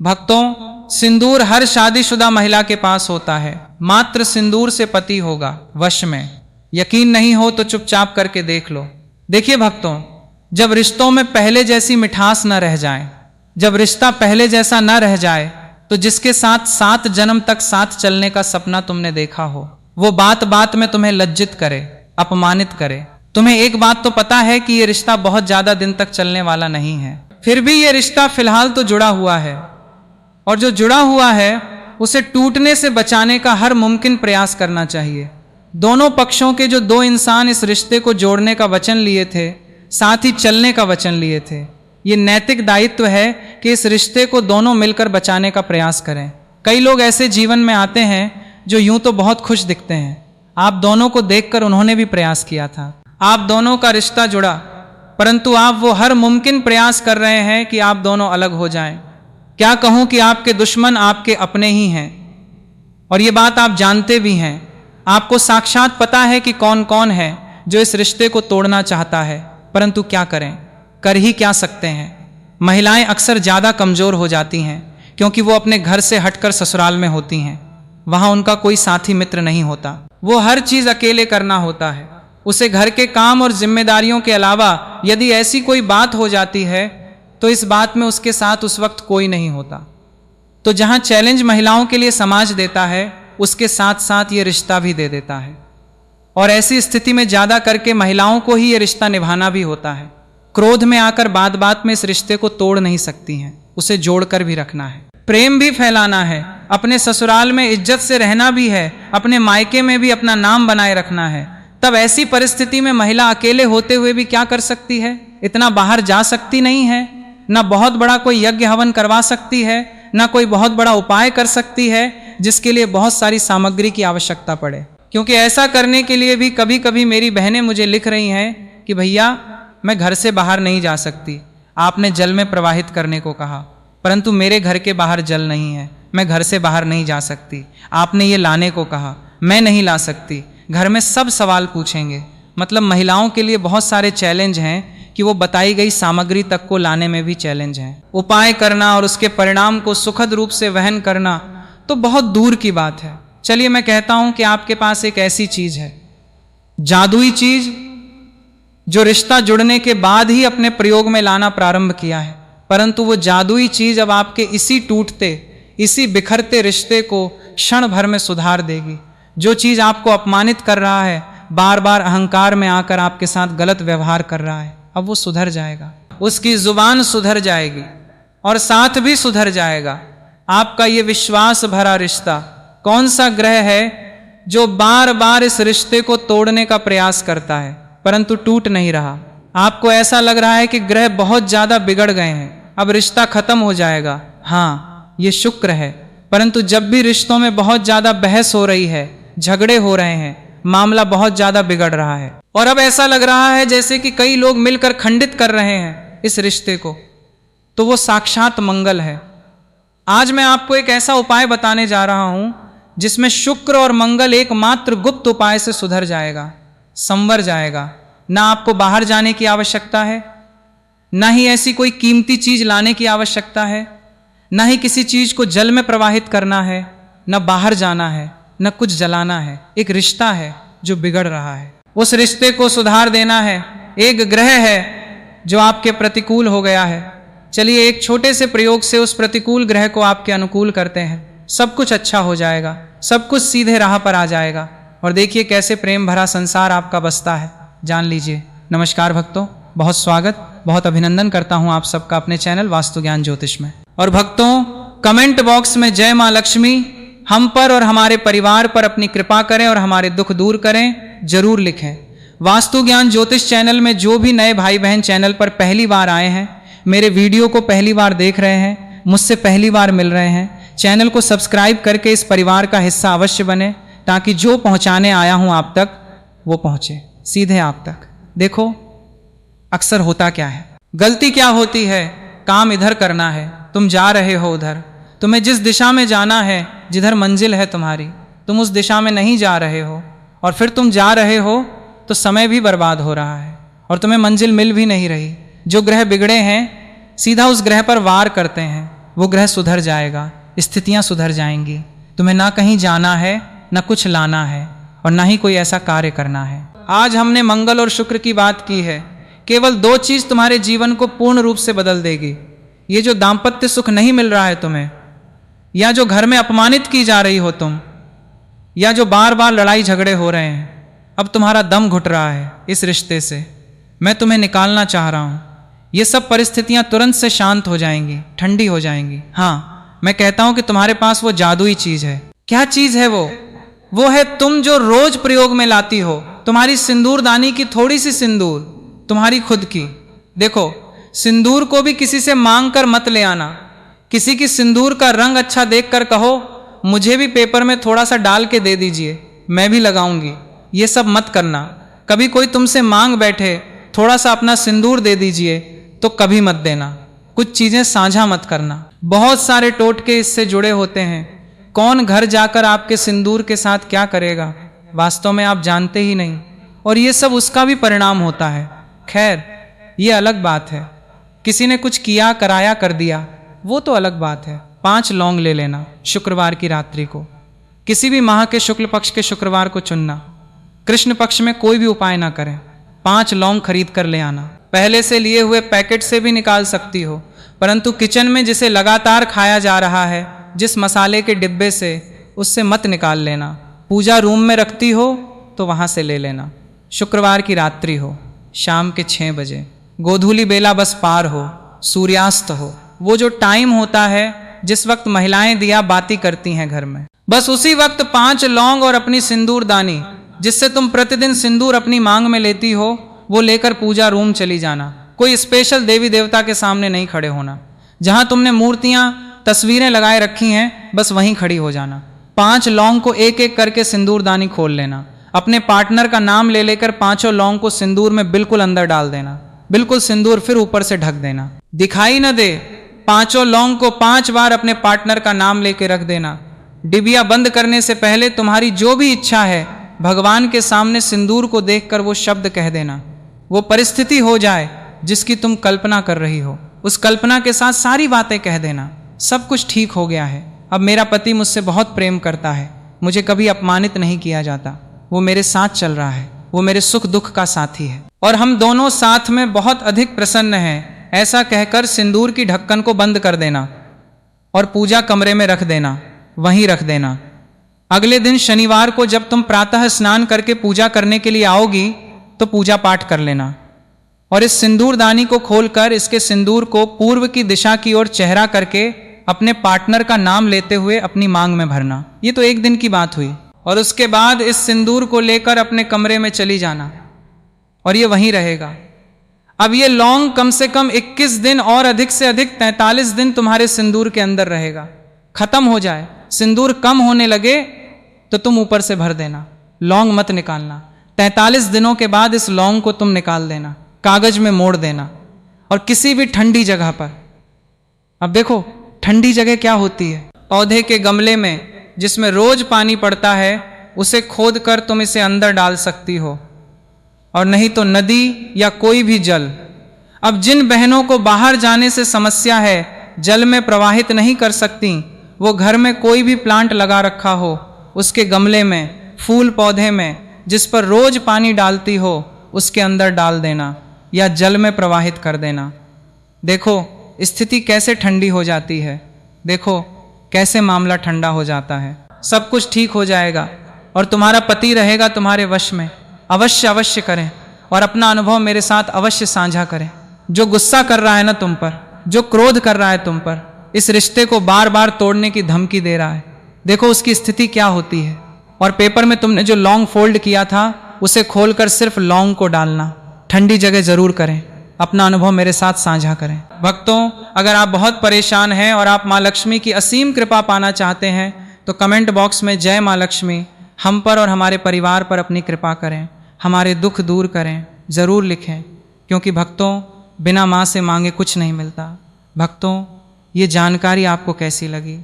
भक्तों, सिंदूर हर शादीशुदा महिला के पास होता है। मात्र सिंदूर से पति होगा वश में। यकीन नहीं हो तो चुपचाप करके देख लो। देखिए भक्तों, जब रिश्तों में पहले जैसी मिठास न रह जाए, जब रिश्ता पहले जैसा न रह जाए, तो जिसके साथ 7 जन्म तक साथ चलने का सपना तुमने देखा हो, वो बात बात में तुम्हें लज्जित करे, अपमानित करे। तुम्हें एक बात तो पता है कि ये रिश्ता बहुत ज्यादा दिन तक चलने वाला नहीं है, फिर भी ये रिश्ता फिलहाल तो जुड़ा हुआ है, और जो जुड़ा हुआ है उसे टूटने से बचाने का हर मुमकिन प्रयास करना चाहिए। दोनों पक्षों के जो 2 इंसान इस रिश्ते को जोड़ने का वचन लिए थे, साथ ही चलने का वचन लिए थे, ये नैतिक दायित्व है कि इस रिश्ते को दोनों मिलकर बचाने का प्रयास करें। कई लोग ऐसे जीवन में आते हैं जो यूं तो बहुत खुश दिखते हैं। आप दोनों को देखकर उन्होंने भी प्रयास किया था, आप दोनों का रिश्ता जुड़ा, परंतु आप वो हर मुमकिन प्रयास कर रहे हैं कि आप दोनों अलग हो जाएं। क्या कहूं कि आपके दुश्मन आपके अपने ही हैं, और ये बात आप जानते भी हैं। आपको साक्षात पता है कि कौन कौन है जो इस रिश्ते को तोड़ना चाहता है, परंतु क्या करें, कर ही क्या सकते हैं। महिलाएं अक्सर ज़्यादा कमज़ोर हो जाती हैं क्योंकि वो अपने घर से हटकर ससुराल में होती हैं। वहाँ उनका कोई साथी मित्र नहीं होता, वो हर चीज़ अकेले करना होता है। उसे घर के काम और जिम्मेदारियों के अलावा यदि ऐसी कोई बात हो जाती है तो इस बात में उसके साथ उस वक्त कोई नहीं होता। तो जहाँ चैलेंज महिलाओं के लिए समाज देता है, उसके साथ साथ ये रिश्ता भी दे देता है, और ऐसी स्थिति में ज़्यादा करके महिलाओं को ही ये रिश्ता निभाना भी होता है। क्रोध में आकर बात बात में इस रिश्ते को तोड़ नहीं सकती हैं, उसे जोड़कर भी रखना है, प्रेम भी फैलाना है, अपने ससुराल में इज्जत से रहना भी है, अपने मायके में भी अपना नाम बनाए रखना है। तब ऐसी परिस्थिति में महिला अकेले होते हुए भी क्या कर सकती है? इतना बाहर जा सकती नहीं है, ना बहुत बड़ा कोई यज्ञ हवन करवा सकती है, ना कोई बहुत बड़ा उपाय कर सकती है जिसके लिए बहुत सारी सामग्री की आवश्यकता पड़े। क्योंकि ऐसा करने के लिए भी कभी कभी मेरी बहनें मुझे लिख रही हैं कि भैया मैं घर से बाहर नहीं जा सकती, आपने जल में प्रवाहित करने को कहा, परंतु मेरे घर के बाहर जल नहीं है, मैं घर से बाहर नहीं जा सकती। आपने ये लाने को कहा, मैं नहीं ला सकती। घर में सब सवाल पूछेंगे। मतलब महिलाओं के लिए बहुत सारे चैलेंज हैं कि वो बताई गई सामग्री तक को लाने में भी चैलेंज हैं। उपाय करना और उसके परिणाम को सुखद रूप से वहन करना तो बहुत दूर की बात है। चलिए मैं कहता हूं कि आपके पास एक ऐसी चीज है, जादुई चीज, जो रिश्ता जुड़ने के बाद ही अपने प्रयोग में लाना प्रारंभ किया है, परंतु वो जादुई चीज अब आपके इसी टूटते, इसी बिखरते रिश्ते को क्षण भर में सुधार देगी। जो चीज आपको अपमानित कर रहा है, बार बार अहंकार में आकर आपके साथ गलत व्यवहार कर रहा है, अब वो सुधर जाएगा, उसकी जुबान सुधर जाएगी और साथ भी सुधर जाएगा। आपका ये विश्वास भरा रिश्ता, कौन सा ग्रह है जो बार बार इस रिश्ते को तोड़ने का प्रयास करता है परंतु टूट नहीं रहा? आपको ऐसा लग रहा है कि ग्रह बहुत ज्यादा बिगड़ गए हैं, अब रिश्ता खत्म हो जाएगा। हाँ, ये शुक्र है, परंतु जब भी रिश्तों में बहुत ज्यादा बहस हो रही है, झगड़े हो रहे हैं, मामला बहुत ज्यादा बिगड़ रहा है, और अब ऐसा लग रहा है जैसे कि कई लोग मिलकर खंडित कर रहे हैं इस रिश्ते को, तो वो साक्षात मंगल है। आज मैं आपको एक ऐसा उपाय बताने जा रहा हूं जिसमें शुक्र और मंगल एकमात्र गुप्त उपाय से सुधर जाएगा, संवर जाएगा। ना आपको बाहर जाने की आवश्यकता है, ना ही ऐसी कोई कीमती चीज लाने की आवश्यकता है, ना ही किसी चीज को जल में प्रवाहित करना है, ना बाहर जाना है, न कुछ जलाना है। एक रिश्ता है जो बिगड़ रहा है, उस रिश्ते को सुधार देना है। एक ग्रह है जो आपके प्रतिकूल हो गया है। चलिए एक छोटे से प्रयोग से उस प्रतिकूल ग्रह को आपके अनुकूल करते हैं, सब कुछ अच्छा हो जाएगा, सब कुछ सीधे राह पर आ जाएगा, और देखिए कैसे प्रेम भरा संसार आपका बसता है, जान लीजिए। नमस्कार भक्तों, बहुत स्वागत, बहुत अभिनंदन करता हूं आप सबका अपने चैनल वास्तु ज्ञान ज्योतिष में। और भक्तों, कमेंट बॉक्स में जय मां लक्ष्मी हम पर और हमारे परिवार पर अपनी कृपा करें और हमारे दुख दूर करें, जरूर लिखें। वास्तु ज्ञान ज्योतिष चैनल में जो भी नए भाई बहन चैनल पर पहली बार आए हैं, मेरे वीडियो को पहली बार देख रहे हैं, मुझसे पहली बार मिल रहे हैं, चैनल को सब्सक्राइब करके इस परिवार का हिस्सा अवश्य बने, ताकि जो पहुंचाने आया हूं आप तक वो पहुंचे सीधे आप तक। देखो अक्सर होता क्या है, गलती क्या होती है, काम इधर करना है, तुम जा रहे हो उधर, तुम्हें जिस दिशा में जाना है, जिधर मंजिल है तुम्हारी, तुम उस दिशा में नहीं जा रहे हो, और फिर तुम जा रहे हो तो समय भी बर्बाद हो रहा है और तुम्हें मंजिल मिल भी नहीं रही। जो ग्रह बिगड़े हैं सीधा उस ग्रह पर वार करते हैं, वो ग्रह सुधर जाएगा, स्थितियां सुधर जाएंगी। तुम्हें ना कहीं जाना है, ना कुछ लाना है, और ना ही कोई ऐसा कार्य करना है। आज हमने मंगल और शुक्र की बात की है। केवल 2 चीज तुम्हारे जीवन को पूर्ण रूप से बदल देगी। ये जो दाम्पत्य सुख नहीं मिल रहा है तुम्हें, या जो घर में अपमानित की जा रही हो तुम, या जो बार बार लड़ाई झगड़े हो रहे हैं, अब तुम्हारा दम घुट रहा है इस रिश्ते से, मैं तुम्हें निकालना चाह रहा हूं। ये सब परिस्थितियां तुरंत से शांत हो जाएंगी, ठंडी हो जाएंगी। हाँ, मैं कहता हूं कि तुम्हारे पास वो जादुई चीज है। क्या चीज है वो? वो है तुम जो रोज प्रयोग में लाती हो, तुम्हारी सिंदूरदानी की थोड़ी सी सिंदूर, तुम्हारी खुद की। देखो, सिंदूर को भी किसी से मांग कर मत ले आना। किसी की सिंदूर का रंग अच्छा देखकर कहो, मुझे भी पेपर में थोड़ा सा डाल के दे दीजिए, मैं भी लगाऊंगी। ये सब मत करना। कभी कोई तुमसे मांग बैठे थोड़ा सा अपना सिंदूर दे दीजिए, तो कभी मत देना। कुछ चीजें साझा मत करना। बहुत सारे टोटके इससे जुड़े होते हैं। कौन घर जाकर आपके सिंदूर के साथ क्या करेगा, वास्तव में आप जानते ही नहीं, और ये सब उसका भी परिणाम होता है। खैर, ये अलग बात है। किसी ने कुछ किया, कराया, कर दिया, वो तो अलग बात है। 5 लौंग ले लेना शुक्रवार की रात्रि को। किसी भी माह के शुक्ल पक्ष के शुक्रवार को चुनना। कृष्ण पक्ष में कोई भी उपाय ना करें। 5 लौंग खरीद कर ले आना। पहले से लिए हुए पैकेट से भी निकाल सकती हो, परंतु किचन में जिसे लगातार खाया जा रहा है, जिस मसाले के डिब्बे से, उससे मत निकाल लेना। पूजा रूम में रखती हो तो वहां से ले लेना। शुक्रवार की रात्रि हो, शाम के 6 बजे, गोधूली बेला बस पार हो, सूर्यास्त हो, वो जो टाइम होता है जिस वक्त महिलाएं दिया बाती करती हैं घर में, बस उसी वक्त 5 लौंग और अपनी सिंदूरदानी, जिससे तुम प्रतिदिन सिंदूर अपनी मांग में लेती हो, वो लेकर पूजा रूम चली जाना। कोई स्पेशल देवी देवता के सामने नहीं खड़े होना। जहां तुमने मूर्तियां, तस्वीरें लगाए रखी हैं, बस वहीं खड़ी हो जाना। 5 लौंग को एक एक करके सिंदूरदानी खोल लेना। अपने पार्टनर का नाम ले लेकर 5 लौंग को सिंदूर में बिल्कुल अंदर डाल देना। बिल्कुल सिंदूर फिर ऊपर से ढक देना, दिखाई न दे। 5 लौंग को 5 बार अपने पार्टनर का नाम लेके रख देना। डिबिया बंद करने से पहले तुम्हारी जो भी इच्छा है, भगवान के सामने सिंदूर को देखकर वो शब्द कह देना। वो परिस्थिति हो जाए जिसकी तुम कल्पना कर रही हो, उस कल्पना के साथ सारी बातें कह देना। सब कुछ ठीक हो गया है। अब मेरा पति मुझसे बहुत प्रेम करता है, मुझे कभी अपमानित नहीं किया जाता, वो मेरे साथ चल रहा है, वो मेरे सुख दुख का साथी है, और हम दोनों साथ में बहुत अधिक प्रसन्न हैं। ऐसा कहकर सिंदूर की ढक्कन को बंद कर देना और पूजा कमरे में रख देना, वहीं रख देना। अगले दिन शनिवार को जब तुम प्रातः स्नान करके पूजा करने के लिए आओगी, तो पूजा पाठ कर लेना, और इस सिंदूरदानी को खोलकर इसके सिंदूर को पूर्व की दिशा की ओर चेहरा करके अपने पार्टनर का नाम लेते हुए अपनी मांग में भरना। ये तो एक दिन की बात हुई। और उसके बाद इस सिंदूर को लेकर अपने कमरे में चली जाना, और ये वहीं रहेगा। अब ये लौंग कम से कम 21 दिन और अधिक से अधिक 43 दिन तुम्हारे सिंदूर के अंदर रहेगा। खत्म हो जाए, सिंदूर कम होने लगे तो तुम ऊपर से भर देना, लौंग मत निकालना। 43 दिनों के बाद इस लौंग को तुम निकाल देना, कागज में मोड़ देना, और किसी भी ठंडी जगह पर। अब देखो, ठंडी जगह क्या होती है? पौधे के गमले में जिसमें रोज पानी पड़ता है, उसे खोद कर तुम इसे अंदर डाल सकती हो, और नहीं तो नदी या कोई भी जल। अब जिन बहनों को बाहर जाने से समस्या है, जल में प्रवाहित नहीं कर सकती, वो घर में कोई भी प्लांट लगा रखा हो, उसके गमले में, फूल पौधे में, जिस पर रोज पानी डालती हो, उसके अंदर डाल देना या जल में प्रवाहित कर देना। देखो स्थिति कैसे ठंडी हो जाती है, देखो कैसे मामला ठंडा हो जाता है। सब कुछ ठीक हो जाएगा और तुम्हारा पति रहेगा तुम्हारे वश में। अवश्य अवश्य करें, और अपना अनुभव मेरे साथ अवश्य साझा करें। जो गुस्सा कर रहा है ना तुम पर, जो क्रोध कर रहा है तुम पर, इस रिश्ते को बार बार तोड़ने की धमकी दे रहा है, देखो उसकी स्थिति क्या होती है। और पेपर में तुमने जो लौंग फोल्ड किया था, उसे खोलकर सिर्फ लौंग को डालना। ठंडी जगह जरूर करें, अपना अनुभव मेरे साथ साझा करें। भक्तों, अगर आप बहुत परेशान हैं और आप माँ लक्ष्मी की असीम कृपा पाना चाहते हैं, तो कमेंट बॉक्स में जय माँ लक्ष्मी, हम पर और हमारे परिवार पर अपनी कृपा करें, हमारे दुख दूर करें, ज़रूर लिखें। क्योंकि भक्तों, बिना माँ से मांगे कुछ नहीं मिलता। भक्तों, ये जानकारी आपको कैसी लगी?